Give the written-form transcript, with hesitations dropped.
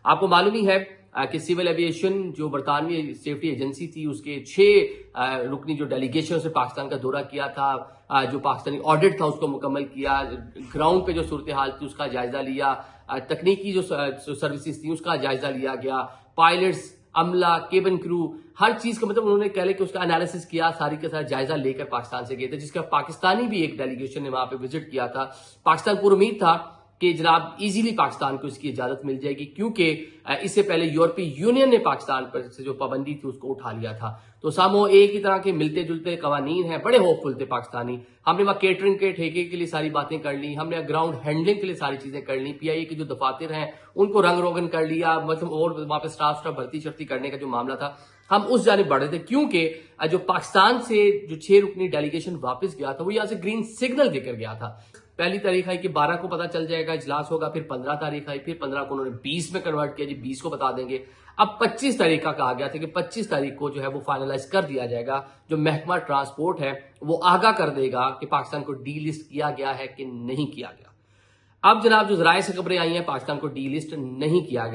आपको मालूम ही है कि सिविल एविएशन जो बरतानवी सेफ्टी एजेंसी थी उसके 6 रुकनी जो डेलीगेशन से पाकिस्तान का दौरा किया था, जो पाकिस्तानी ऑडिट था उसको मुकम्मल किया, ग्राउंड पे जो सूरत हाल थी उसका जायजा लिया, तकनीकी जो सर्विसेज थी उसका जायजा लिया गया, पायलट्स, अमला, केबिन क्रू, हर चीज का मतलब उन्होंने कह ले कि उसका एनालिसिस किया, सारी के साथ जायजा लेकर पाकिस्तान से गए थे, जिसका पाकिस्तानी भी एक डेलीगेशन ने वहां पे विजिट किया था। पाकिस्तान को उम्मीद था कि जनाब इजीली पाकिस्तान को इसकी इजाजत मिल जाएगी, क्योंकि इससे पहले यूरोपीय यूनियन ने पाकिस्तान पर से जो पाबंदी थी उसको उठा लिया था। तो सामो एक ही तरह के मिलते जुलते कवानीन हैं, बड़े होपफुल थे पाकिस्तानी। हमने वहां केटरिंग के ठेके के लिए सारी बातें कर ली, हमने ग्राउंड हैंडलिंग के लिए सारी चीजें कर ली, पीआईए के जो दफातर हैं उनको रंग रोगन कर लिया, मतलब और वहां पे स्टाफ भर्ती शर्ती करने का जो मामला था हम उस जाने बढ़ रहे थे, क्योंकि जो पाकिस्तान से जो 6 रुकनी डेलीगेशन वापस गया था वो यहां से ग्रीन सिग्नल देकर गया था। पहली तारीख आई कि 12 को पता चल जाएगा इजलास होगा, फिर 15 तारीख आई, फिर 15 को उन्होंने 20 में कन्वर्ट किया जी 20 को बता देंगे। अब 25 तारीख का कहा गया था कि 25 तारीख को जो है वो फाइनलाइज कर दिया जाएगा, जो महकमा ट्रांसपोर्ट है वो आगाह कर देगा कि पाकिस्तान को डी लिस्ट किया गया है कि नहीं किया गया। अब जनाब जो जराये से खबरें आई हैं, पाकिस्तान को डी लिस्ट नहीं किया गया।